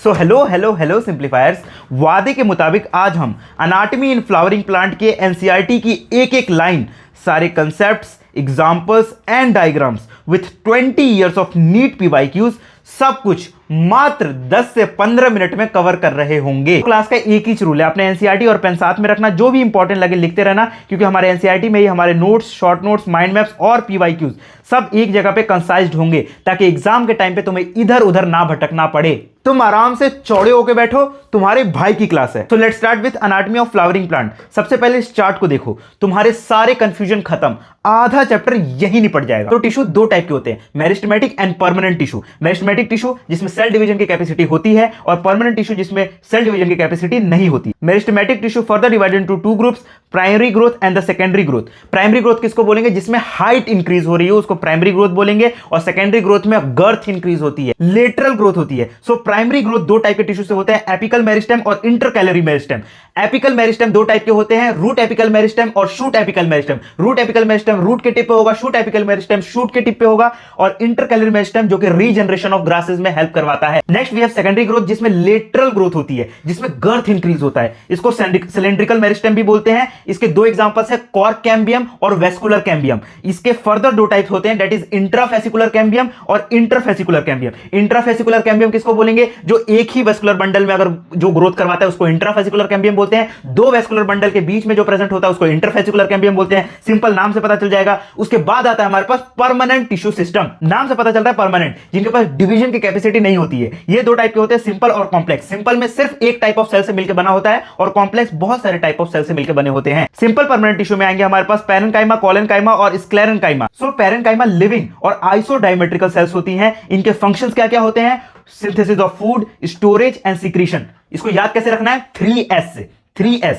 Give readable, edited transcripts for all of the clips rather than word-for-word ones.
सो hello hello hello simplifiers. वादे के मुताबिक आज हम अनाटमी इन फ्लावरिंग प्लांट के एनसीईआरटी की एक एक लाइन, सारे concepts, examples and diagrams with 20 years of NEET PYQs सब कुछ मात्र 10 से 15 मिनट में कवर कर रहे होंगे। क्लास का एक ही रूल है, अपने एनसीईआरटी और पेन साथ में रखना, जो भी इंपॉर्टेंट लगे लिखते रहना, क्योंकि हमारे एनसीईआरटी में ही हमारे notes, short notes, mind maps और पीवाईक्यूज सब एक जगह पे कंसाइज्ड होंगे, ताकि एग्जाम के टाइम पे तुम्हें इधर उधर ना भटकना पड़े। तुम आराम से चौड़े होके बैठो, तुम्हारे भाई की क्लास है। तो let's start with anatomy of flowering plant. सबसे पहले इस चार्ट को देखो, तुम्हारे सारे कंफ्यूजन खत्म, आधा चैप्टर यही निपट जाएगा। तो टिश्यू दो टाइप के होते हैं, meristematic and permanent tissue. Meristematic tissue जिसमें सेल डिवीजन की कैपेसिटी होती है, और परमानेंट टिश्यू जिसमें सेल डिवीजन की कैपेसिटी नहीं होती। Meristematic tissue further divided into two groups, primary growth and the secondary growth. Primary growth किसको बोलेंगे? जिसमें हाइट इंक्रीज हो रही है उसको प्राइमरी ग्रोथ बोलेंगे, और सेकेंडरी ग्रोथ में गर्थ इंक्रीज होती है, लेटरल ग्रोथ होती है। सो प्राइमरी ग्रोथ दो टाइप के टिश्यू से होते हैं, एपिकल मेरिस्टेम और इंटरकैलरी मेरिस्टेम। एपिकल मेरिस्टेम दो टाइप के होते हैं, रूट एपिकल मेरिस्टेम और shoot apical meristem. Root apical meristem root के टिप पे होगा, शूट एपिकल मेरिस्टेम शूट के टिप पे होगा, और इंटरकैलरी मेरिस्टेम जो कि रीजनरेशन ऑफ ग्रासेस में हेल्प करवाता है। Next we have secondary growth, जिसमें लेटरल ग्रोथ होती है, जिसमें गर्थ इंक्रीज होता है। इसको सिलेंड्रिकल मेरिस्टेम भी बोलते हैं। इसके दो एग्जांपल्स है, कॉर्क कैम्बियम और वेस्कुलर कैम्बियम। इसके फर्दर दो टाइप्स होते हैं, दैट इज इंट्राफेसिकुलर कैम्बियम और इंटरफेसिकुलर कैम्बियम। इंट्राफेसिकुलर कैम्बियम किसको बोलेंगे? जो एक ही वेस्कुलर बंडल में अगर जो ग्रोथ करवाता है उसको इंट्राफेसिकुलर कैम्बियम बोलते हैं। दो वेस्कुलर बंडल के बीच में जो प्रेजेंट होता है उसको इंटरफेसिकुलर कैम्बियम बोलते हैं। सिंपल नाम से पता चल जाएगा। उसके बाद आता है हमारे पास परमानेंट टिश्यू सिस्टम। नाम से पता चलता है परमानेंट, जिनके पास डिवीजन की कैपेसिटी नहीं होती है। ये दो टाइप के होते हैं, सिंपल और कॉम्प्लेक्स। सिंपल में सिर्फ एक टाइप ऑफ सेल से मिलकर बना होता है, और कॉम्प्लेक्स बहुत सारे टाइप ऑफ सेल से मिलकर बने होते हैं। सिंपल परमानेंट टिश्यू में आएंगे हमारे पास पैरेन्काइमा, कोलेनकाइमा और स्क्लेरेन्काइमा। सो पैरेन्काइमा लिविंग और आइसोडायमेट्रिकल सेल्स होती हैं। इनके फंक्शंस क्या क्या होते हैं? Synthesis of food, storage and secretion. इसको याद कैसे रखना है? 3S से। 3S,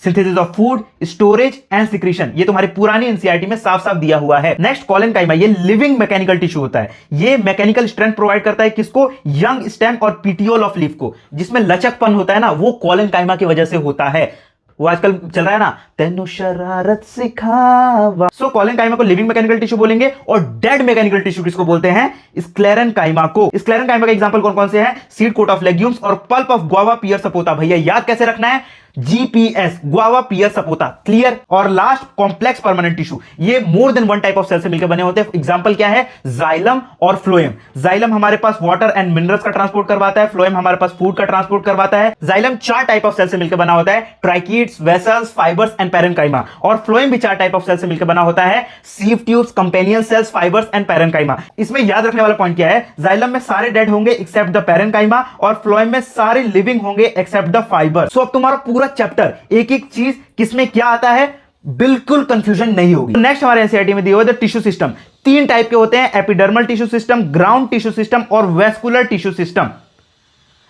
synthesis of food, storage and secretion. ये तुम्हारी पुरानी एनसीईआरटी में साफ साफ दिया हुआ है। नेक्स्ट कोलेनकाइमा, ये लिविंग मैकेनिकल टिश्यू होता है। ये मैकेनिकल स्ट्रेंथ प्रोवाइड करता है किसको? यंग स्टेम और पीटियोल ऑफ लीफ को। जिसमें लचकपन होता है ना, वो कोलेनकाइमा की वजह से होता है। वो आजकल चल रहा है ना, तेनु शरारत सिखावा। सो कोलेनकाइमा को लिविंग मैकेनिकल टिश्यू बोलेंगे, और डेड मैकेनिकल टिश्यू किसको बोलते हैं? स्क्लेरेन्काइमा को। स्क्लेरेन्काइमा का एग्जांपल कौन कौन से हैं? सीड कोट ऑफ लेग्यूम्स और pulp of guava, pear, sapota. भैया याद कैसे रखना है? GPS, guava, pear, sapota. Clear? और लास्ट कॉम्प्लेक्स परमानेंट टिश्यू, ये more than one type of cell से मिलकर बने होते हैं। एग्जांपल क्या है? जाइलम और फ्लोएम। जाइलम हमारे पास वाटर एंड मिनरल्स का ट्रांसपोर्ट करवाता है, फ्लोएम हमारे पास फूड का ट्रांसपोर्ट करवाता है। जाइलम चार टाइप ऑफ सेल से मिलकर बना होता है, ट्राइकीड्स, वेसल्स, फाइबर्स एंड पैरेन्काइमा। और फ्लोएम भी चार टाइप ऑफ सेल से मिलकर बना होता है, sieve tubes, companion cells, fibres and parenchyma. इसमें याद रखने वाला पॉइंट क्या है? जाइलम में सारे डेड होंगे एक्सेप्ट द पैरेन्काइमा, और फ्लोएम में सारे लिविंग होंगे एक्सेप्ट द फाइबर। सो अब तुम्हारा पूरा चैप्टर एक एक चीज किसमें क्या आता है, बिल्कुल कंफ्यूजन नहीं होगी। नेक्स्ट हमारे एनसीईआरटी में दिया हुआ है टिश्यू सिस्टम। तीन टाइप के होते हैं, epidermal tissue system, ground tissue system और वेस्कुलर टिश्यू सिस्टम।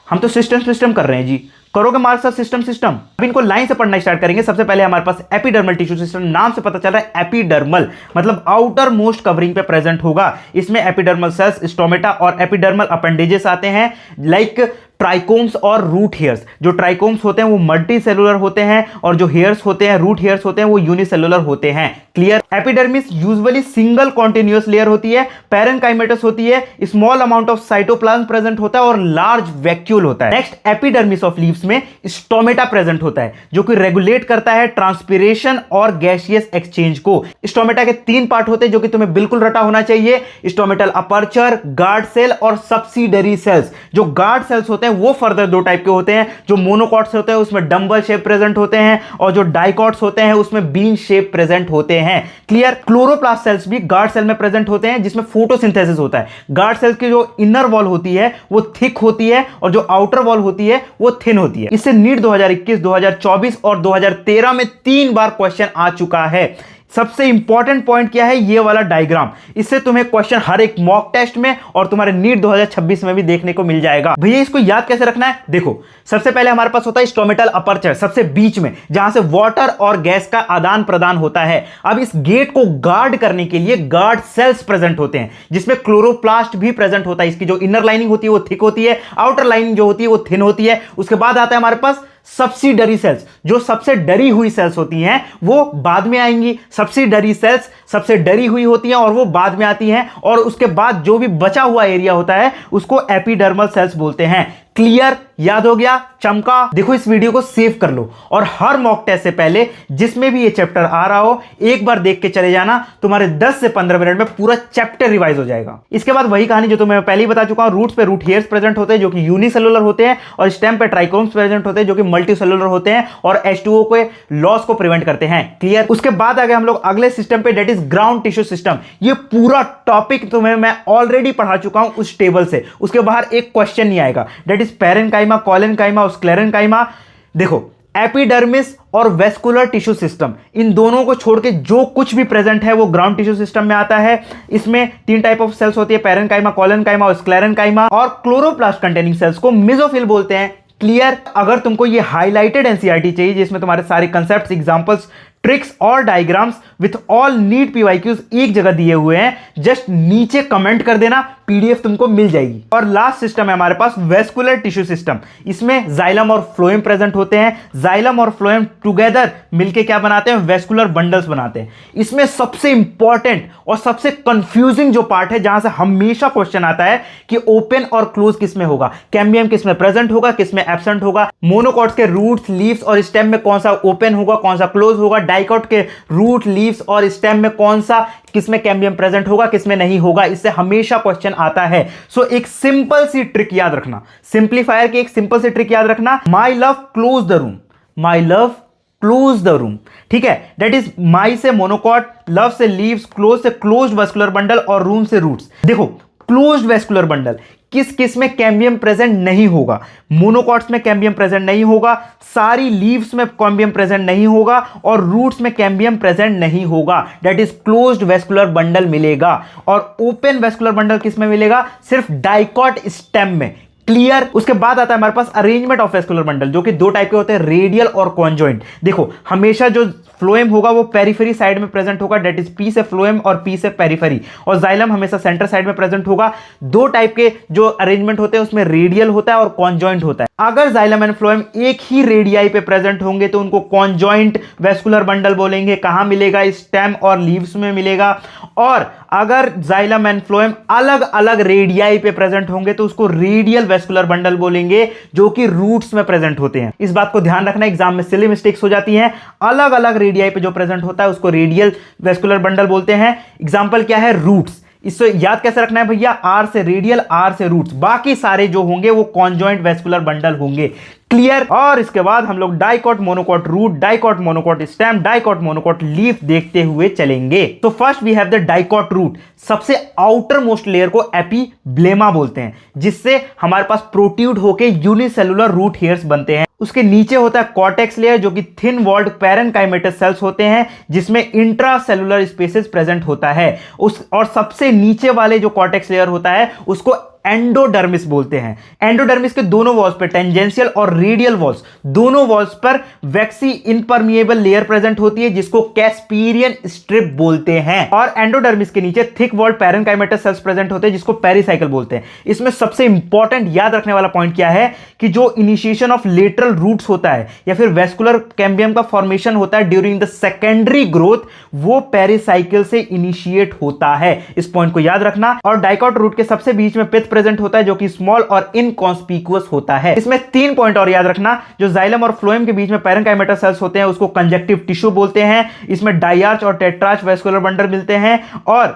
हम तो सिस्टम कर रहे हैं जी, करोगे हमारे साथ सिस्टम। अब इनको लाइन से पढ़ना स्टार्ट करेंगे। सबसे पहले हमारे पास एपिडर्मल टिश्यू सिस्टम, नाम से पता चल रहा है एपिडर्मल मतलब आउटर मोस्ट कवरिंग पे प्रेजेंट होगा। इसमें एपिडर्मल सेल्स, स्टोमेटा और एपिडर्मल अपेंडेजेस आते हैं, लाइक ट्राइकोम्स और रूट हेयर्स। जो ट्राइकोम्स होते हैं वो मल्टी सेलुलर होते हैं, और जो हेयर्स होते हैं, रूट हेयर्स होते हैं, वो यूनिसेलुलर होते हैं। Clear? Epidermis usually single continuous layer होती है, पैरेन्काइमेटस होती है, small amount of cytoplasm present होता है, और लार्ज वैक्यूल होता है। नेक्स्ट एपिडर्मिस ऑफ लीव्स में स्टोमेटा प्रेजेंट होता है, जो कि रेगुलेट करता है ट्रांसपिरेशन और गैसियस एक्सचेंज को। स्टोमेटा के तीन पार्ट होते हैं, जो कि तुम्हें बिल्कुल रटा होना चाहिए, स्टोमेटल अपर्चर, गार्ड सेल और सब्सिडरी सेल्स। जो गार्ड सेल्स होते हैं वो फर्दर दो टाइप के होते हैं, जो मोनोकॉट्स होते हैं उसमें डंबल शेप प्रेजेंट होते हैं, और जो डाइकॉट्स होते हैं उसमें बीन शेप प्रेजेंट होते हैं। क्लियर? क्लोरोप्लास्ट सेल्स भी गार्ड सेल में प्रेजेंट होते हैं, जिसमें फोटोसिंथेसिस होता है। गार्ड सेल्स की जो इनर वॉल होती है वो थिक होती है, और जो आउटर वॉल होती है वो थिन होती है। इससे नीट 2021, 2024 और 2013 में 3 बार क्वेश्चन आ चुका है। सबसे इंपॉर्टेंट पॉइंट क्या है? ये वाला डायग्राम। इससे तुम्हें क्वेश्चन हर एक मॉक टेस्ट में और तुम्हारे नीट 2026 में भी देखने को मिल जाएगा। भैया इसको याद कैसे रखना है? देखो, सबसे पहले हमारे पास होता है स्टोमेटल अपर्चर, सबसे बीच में, जहां से वाटर और गैस का आदान प्रदान होता है। अब इस गेट को गार्ड करने के लिए गार्ड सेल्स प्रेजेंट होते हैं, जिसमें क्लोरोप्लास्ट भी प्रेजेंट होता है। इसकी जो इनर लाइनिंग होती है वो थिक होती है, आउटर लाइनिंग जो होती है वो थिन होती है। उसके बाद आता है हमारे पास सब्सिडरी सेल्स। जो सबसे डरी हुई सेल्स होती हैं वो बाद में आएंगी। सब्सिडरी सेल्स सबसे डरी हुई होती हैं और वो बाद में आती हैं, और उसके बाद जो भी बचा हुआ एरिया होता है उसको एपिडर्मल सेल्स बोलते हैं। क्लियर? याद हो गया? चमका? देखो इस वीडियो को सेव कर लो और हर मॉक टेस्ट से पहले जिसमें भी ये चैप्टर आ रहा हो एक बार देख के चले जाना, तुम्हारे 10 से 15 मिनट में पूरा चैप्टर रिवाइज हो जाएगा। इसके बाद वही कहानी जो तुम्हें पहले ही बता चुका हूं, रूट्स पे रूट हेयर्स प्रेजेंट होते हैं जो कि यूनिसेलुलर होते हैं, और स्टेम पे ट्राइकोम्स प्रेजेंट होते हैं जो कि मल्टीसेलुलर होते हैं और H2O के लॉस को प्रिवेंट करते हैं। क्लियर? उसके बाद आगे हम लोग अगले सिस्टम पे, that is ground tissue system. ये पूरा टॉपिक तुम्हें मैं ऑलरेडी पढ़ा चुका हूं उस टेबल से, उसके बाहर एक क्वेश्चन नहीं आएगा। डेट इज पैरेन्काइमा, कोलेनकाइमा और स्क्लेरेन्काइमा। देखो एपिडर्मिस और वेस्कुलर टिश्यू सिस्टम, इन दोनों को छोड़ के जो कुछ भी प्रेजेंट है वो ग्राउंड टिश्यू सिस्टम में आता है। इसमें 3 टाइप ऑफ सेल्स होती है, पैरेन्काइमा, कोलेनकाइमा और स्क्लेरेन्काइमा, और क्लोरोप्लास्ट कंटेनिंग सेल्स को मेसोफिल बोलते हैं। क्लियर? अगर तुमको ये हाईलाइटेड एनसीईआरटी चाहिए जिसमें तुम्हारे सारे कंसेप्ट्स, एग्जांपल्स, ट्रिक्स और diagrams with all neat PYQs एक जगह दिए हुए हैं, जस्ट नीचे कमेंट कर देना, पीडीएफ तुमको मिल जाएगी। और लास्ट सिस्टम है हमारे पास वेस्कुलर टिश्यू सिस्टम। इसमें जाइलम और फ्लोएम प्रेजेंट होते हैं। जाइलम और फ्लोएम टुगेदर मिलके क्या बनाते हैं? वेस्कुलर बंडल्स बनाते हैं। इसमें सबसे इंपॉर्टेंट और सबसे कंफ्यूजिंग जो पार्ट है, जहां से हमेशा क्वेश्चन आता है कि ओपन और क्लोज किस में होगा, कैम्बियम किस में प्रेजेंट होगा, किस में एब्सेंट होगा, मोनोकॉट्स के रूट्स, लीव्स और स्टेम में कौन सा ओपन होगा, कौन सा क्लोज होगा, डाइकॉट के रूट, लीव्स और स्टेम में कौन सा, किसमें कैम्बियम प्रेजेंट होगा, किसमें नहीं होगा। इससे हमेशा क्वेश्चन आता है। सो एक सिंपल सी ट्रिक याद रखना, सिंप्लीफायर की एक सिंपल सी ट्रिक याद रखना, my love close the room, my love close the room. ठीक है? दैट इज माई से मोनोकॉट, लव से लीव्स, क्लोज से क्लोज्ड वेस्कुलर बंडल और रूम से रूट्स। देखो क्लोज्ड वेस्कुलर बंडल किस किस में कैम्बियम प्रेजेंट नहीं होगा? मोनोकॉट्स में कैम्बियम प्रेजेंट नहीं होगा, सारी लीव्स में कैम्बियम प्रेजेंट नहीं होगा और रूट्स में कैम्बियम प्रेजेंट नहीं होगा। That is closed vascular bundle मिलेगा। और ओपन वेस्कुलर बंडल किस में मिलेगा? सिर्फ डाइकॉट स्टेम में। क्लियर? उसके बाद आता है हमारे पास अरेंजमेंट ऑफ वेस्कुलर बंडल, जो कि 2 टाइप के होते हैं, रेडियल और कॉन्जॉइंट। देखो हमेशा जो फ्लोएम होगा वो पेरिफेरी साइड में प्रेजेंट होगा, डेट इज पी से फ्लोएम और पी से पेरिफेरी, और जाइलम हमेशा सेंटर साइड में प्रेजेंट होगा। 2 टाइप के जो अरेंजमेंट होते हैं उसमें रेडियल होता है और कॉन्जॉइंट होता है। अगर जाइलम एंड फ्लोएम एक ही रेडियाई पे प्रेजेंट होंगे तो उनको कॉन्जॉइंट वेस्कुलर बंडल बोलेंगे। कहां मिलेगा? स्टेम और लीव्स में मिलेगा। और अगर जाइलम एंड फ्लोएम अलग अलग रेडियाई पे प्रेजेंट होंगे तो उसको रेडियल वेस्कुलर बंडल बोलेंगे, जो कि रूट्स में प्रेजेंट होते हैं। इस बात को ध्यान रखना, एग्जाम में सिली मिस्टेक्स हो जाती हैं। अलग अलग रेडियाई पे जो प्रेजेंट होता है उसको रेडियल वेस्कुलर बंडल बोलते हैं। एग्जांपल क्या है? रूट्स। इससे याद कैसे रखना है भैया? आर से रेडियल, आर से रूट्स, बाकी सारे जो होंगे वो कॉन्जॉइंट वेस्कुलर बंडल होंगे। क्लियर? और इसके बाद हम लोग dicot monocot root, dicot monocot stem, dicot monocot leaf देखते हुए चलेंगे। तो first we have the dicot root. सबसे आउटर मोस्ट लेयर को एपीब्लेमा बोलते हैं, जिससे हमारे पास प्रोट्यूड होके यूनिसेलुलर रूट हेयर्स बनते हैं। उसके नीचे होता है कॉर्टेक्स लेयर, जो कि थिन वॉल्ड पैरेन्काइमेटस सेल्स होते हैं, जिसमें इंट्रासेलुलर स्पेसेस प्रेजेंट होता है। और सबसे नीचे वाले जो कॉर्टेक्स लेयर होता है उसको एंडोडर्मिस बोलते हैं। एंडोडर्मिस के दोनों वॉल्स पर, टेंजेंशियल और रेडियल वॉल्स, दोनों वॉल्स पर वैक्सी इनपरमिएबल लेयर प्रेजेंट होती है, जिसको कैस्पीरियन स्ट्रिप बोलते हैं। और एंडोडर्मिस के नीचे thick walled parenchymatous cells present होते हैं, जिसको पेरिसाइकिल बोलते हैं। इसमें सबसे इंपॉर्टेंट याद रखने वाला पॉइंट क्या है कि जो इनिशिएशन ऑफ लेटरल रूट्स होता है या फिर वेस्कुलर कैम्बियम का फॉर्मेशन होता है ड्यूरिंग द सेकेंडरी ग्रोथ, वो पेरिसाइकिल से इनिशिएट होता है। इस पॉइंट को याद रखना। और डाइकॉट रूट के सबसे बीच में पिथ प्रेजेंट होता है, जो कि स्मॉल और इनकॉन्स्पिकुअस होता है। इसमें 3 पॉइंट और याद रखना। जो जाइलम और फ्लोएम के बीच में पैरेन्काइमेटस सेल्स होते हैं उसको कंजक्टिव टिश्यू बोलते हैं। इसमें डाइआर्च और टेट्रार्च वेस्कुलर बंडल मिलते हैं। और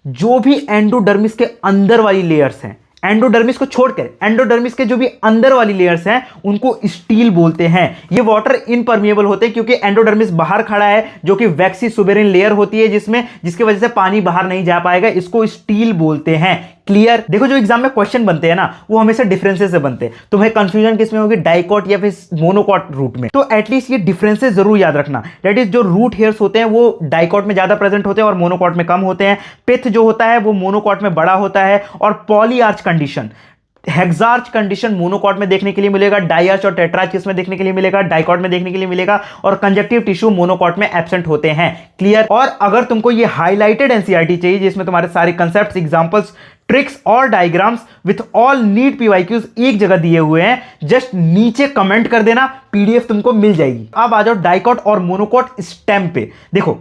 जो भी एंडोडर्मिस के अंदर वाली लेयर्स हैं, एंडोडर्मिस को छोड़कर एंडोडर्मिस के जो भी अंदर वाली लेयर्स हैं उनको स्टील बोलते हैं। ये वाटर इनपरमिएबल होते हैं क्योंकि एंडोडर्मिस बाहर खड़ा है, जो कि वैक्सी सुबेरिन लेयर होती है जिसकी वजह से पानी बाहर नहीं जा पाएगा। इसको स्टील बोलते हैं। क्लियर? देखो जो एग्जाम में क्वेश्चन बनते हैं ना, वो हमेशा डिफरेंसेस से बनते हैं। तुम्हें कंफ्यूजन किसमें होगी? डाइकॉट या फिर मोनोकॉट रूट में। तो एटलीस्ट ये डिफरेंसेस जरूर याद रखना। दैट इज जो रूट हेयर्स होते हैं वो डाइकॉट में ज्यादा प्रेजेंट होते हैं और मोनोकॉट में कम होते हैं। पिथ जो होता है वो मोनोकॉट में बड़ा होता है। और पॉलीआर्च कंडीशन, हेक्सार्च कंडीशन मोनोकॉट में देखने के लिए मिलेगा। डाइआर्च और टेट्रार्च किसमें देखने के लिए मिलेगा? डाइकॉट में देखने के लिए मिलेगा। और कंजक्टिव टिश्यू मोनोकॉट में एब्सेंट होते हैं। क्लियर? और अगर तुमको ये हाईलाइटेड एनसीईआरटी चाहिए जिसमें तुम्हारे सारे कंसेप्ट्स, एग्जांपल्स, ट्रिक्स और diagrams with all neat PYQs एक जगह दिए हुए हैं, जस्ट नीचे कमेंट कर देना, पीडीएफ तुमको मिल जाएगी। अब आ जाओ डाइकॉट और मोनोकॉट स्टेम पे। देखो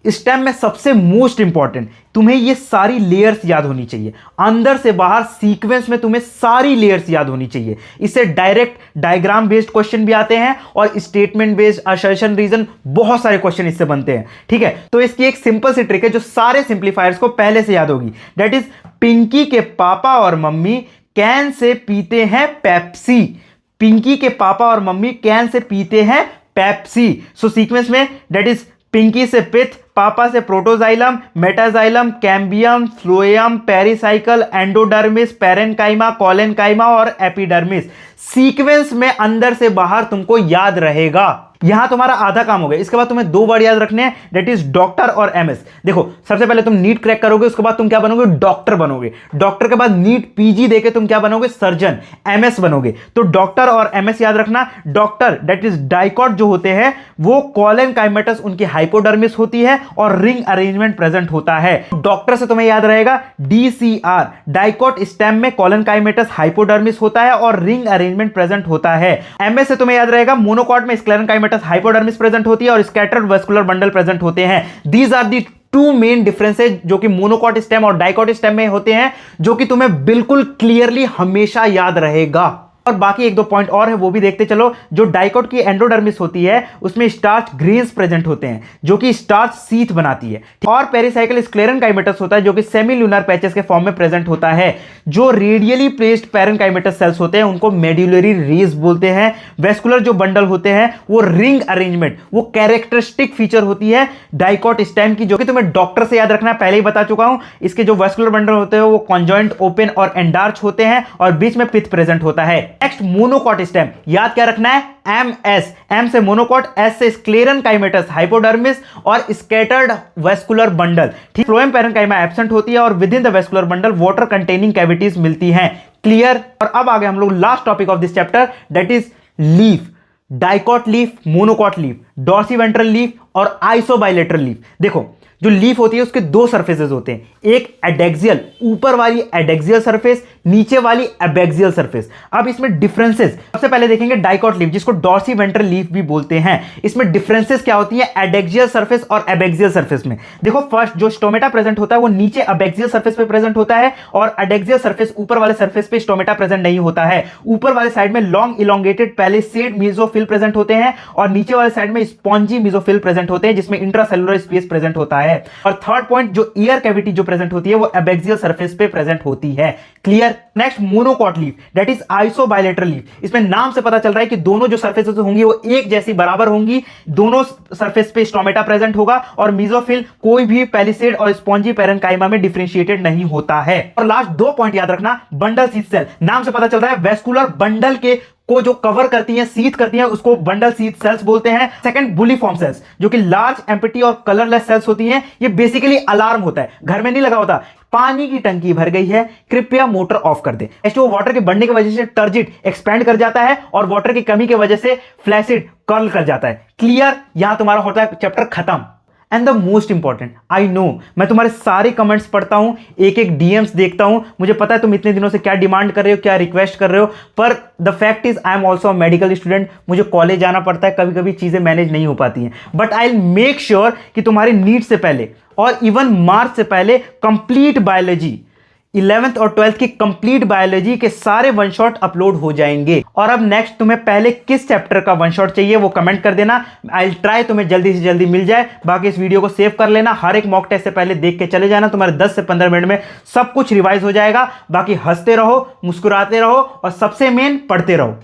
स्टेम में सबसे मोस्ट इंपॉर्टेंट तुम्हें ये सारी लेयर्स याद होनी चाहिए, अंदर से बाहर सीक्वेंस में तुम्हें सारी लेयर्स याद होनी चाहिए। इससे डायरेक्ट डायग्राम बेस्ड क्वेश्चन भी आते हैं और स्टेटमेंट बेस्ड, असर्शन, रीजन, बहुत सारे क्वेश्चन इससे बनते हैं। ठीक है, तो इसकी एक सिंपल सी ट्रिक है जो सारे सिंप्लीफायर्स को पहले से याद होगी। दैट इज पिंकी के पापा और मम्मी कैन से पीते हैं पेप्सी। पिंकी के पापा और मम्मी कैन से पीते हैं पेप्सी। सो सीक्वेंस में दैट इज पिंकी से पिथ, पापा से protoxylem, metaxylem, cambium, phloem, pericycle, endodermis, parenchyma, collenchyma और एपिडर्मिस। सीक्वेंस में अंदर से बाहर तुमको याद रहेगा। यहां तुम्हारा आधा काम हो गया। इसके बाद तुम्हें 2 वर्ड याद रखने हैं, दैट इज डॉक्टर और एमएस। देखो, सबसे पहले तुम नीट क्रैक करोगे, उसके बाद तुम क्या बनोगे, डॉक्टर बनोगे। डॉक्टर के बाद नीट पीजी देके तुम क्या बनोगे, सर्जन, एमएस बनोगे। तो डॉक्टर और एमएस याद रखना। डॉक्टर दैट इज डाइकॉट जो होते हैं वो कोलेनकाइमेटस उनकी हाइपोडर्मिस होती है और रिंग अरेंजमेंट प्रेजेंट होता है। डॉक्टर से तुम्हें याद रहेगा डीसीआर, डाइकॉट स्टेम में कोलेनकाइमेटस हाइपोडर्मिस होता है और रिंग अरेंजमेंट प्रेजेंट होता है। एमएस से तुम्हें याद रहेगा मोनोकॉट में स्क्लेरेनकाइमेटस हाइपोडर्मिस प्रेजेंट होती है और स्कैटर्ड वेस्कुलर बंडल प्रेजेंट होते हैं। These are the 2 main differences जो कि मोनोकॉट स्टेम और डाइकॉट स्टेम में होते हैं, जो कि तुम्हें बिल्कुल क्लियरली हमेशा याद रहेगा। और बाकी 1-2 पॉइंट और है, वो भी देखते चलो। जो डाइकॉट की एंडोडर्मिस होती है उसमें स्टार्च ग्रेन्स प्रेजेंट होते हैं जो कि स्टार्च सीथ बनाती है। और पेरिसाइकल स्क्लेरेनकाइमेटस होता है जो कि सेमील्यूनर पैचेस के फॉर्म में प्रेजेंट होता है। जो रेडियली प्लेस्ड पेरेनकाइमेटस सेल्स होते हैं उनको मेड्यूलरी रेज बोलते हैं। वेस्कुलर जो बंडल होते हैं वो रिंग अरेंजमेंट, वो कैरेक्टरिस्टिक फीचर होती है डाइकॉट स्टेम की, जो कि तुम्हें डॉक्टर से याद रखना है, पहले ही बता चुका हूं। इसके जो वेस्कुलर बंडल होते हैं वो कॉन्जॉइंट, ओपन और एंडार्च होते हैं और बीच में पिथ प्रेजेंट होता है। नेक्स्ट मोनोकॉट स्टेम, याद क्या रखना है, एमएस। एम से मोनोकॉट, एस से स्क्लेरेनकाइमेटस हाइपोडर्मिस और स्कैटर्ड वेस्कुलर बंडल। ठीक, फ्लोएम पेरेनकाइमा एब्सेंट होती है और within the vascular bundle water containing cavities मिलती हैं। क्लियर। और अब आगे हम लोग last topic of this chapter, that is leaf. Dicot leaf, monocot leaf, dorsiventral leaf और आइसोबाइलेटरल लीफ। देखो, जो लीफ होती है उसके 2 सरफेसेस होते हैं, एक एडेक्सियल, ऊपर वाली एडेक्सियल सरफेस, नीचे वाली एबैक्सियल सरफेस। अब इसमें डिफरेंसेस सबसे पहले देखेंगे डाइकॉट लीफ, जिसको डॉर्सीवेंट्रल लीफ भी बोलते हैं। इसमें डिफरेंसेस क्या होती है एडेक्सियल सरफेस और एबैक्सियल सरफेस में। देखो, फर्स्ट जो स्टोमेटा प्रेजेंट होता है वो नीचे एबैक्सियल सरफेस पे प्रेजेंट होता है और एडेक्सियल सरफेस ऊपर वाले सरफेस पे स्टोमेटा प्रेजेंट नहीं होता है। ऊपर वाले साइड में long elongated palisade mesophyll present होते हैं और नीचे वाले साइड में स्पॉन्जी मेसोफिल प्रेजेंट होते हैं जिसमें इंट्रासेलुलर स्पेस प्रेजेंट होता है। और थर्ड पॉइंट, जो ईयर कैविटी जो प्रेजेंट होती है वो एबैक्सियल सरफेस पे प्रेजेंट होती है। Clear. Next monocot leaf, that is isobilateral leaf. इसमें नाम से पता चल रहा है कि दोनों जो सरफेसेस होंगी वो एक जैसी बराबर होंगी, दोनों सरफेस पे स्टोमेटा प्रेजेंट होगा और मेसोफिल कोई भी पैलिसेड और स्पॉन्जी पेरेनकाइमा में डिफरेंशिएटेड नहीं होता है। और लास्ट 2 पॉइंट याद रखना, बंडल सीथ सेल, नाम से पता चल रहा है वेस्कुलर बंडल के को जो कवर करती हैं, सीथ करती हैं, उसको बंडल सीथ सेल्स बोलते हैं। सेकंड, बुलीफॉर्म सेल्स, जो कि लार्ज एम्प्टी और कलरलेस सेल्स होती हैं। ये बेसिकली अलार्म होता है, घर में नहीं लगा होता, पानी की टंकी भर गई है, कृपया मोटर ऑफ कर दे। H2O वाटर के बढ़ने की वजह से टर्जिट एक्सपैंड कर जाता है और वाटर की कमी की वजह से फ्लैसिड कर्ल कर जाता है। क्लियर। यहां तुम्हारा होता है चैप्टर खत्म। And the most important, I know मैं तुम्हारे सारे कमेंट्स पढ़ता हूं, एक डीएम्स देखता हूं, मुझे पता है तुम इतने दिनों से क्या डिमांड कर रहे हो, क्या रिक्वेस्ट कर रहे हो, पर the fact is I am also medical student, मुझे कॉलेज जाना पड़ता है, कभी कभी चीजें मैनेज नहीं हो पाती हैं। But I will make sure कि तुम्हारे नीट से पहले और इवन मार्च से पहले कंप्लीट बायोलॉजी, 11th और 12th की कंप्लीट बायोलॉजी के सारे वन शॉट अपलोड हो जाएंगे। और अब नेक्स्ट तुम्हें पहले किस चैप्टर का वन शॉट चाहिए वो कमेंट कर देना, आई विल ट्राई तुम्हें जल्दी से जल्दी मिल जाए। बाकी इस वीडियो को सेव कर लेना, हर एक मॉक टेस्ट से पहले देख के चले जाना, तुम्हारे 10 से 15 मिनट में सब कुछ रिवाइज हो जाएगा। बाकी हंसते रहो, मुस्कुराते रहो और सबसे मेन पढ़ते रहो।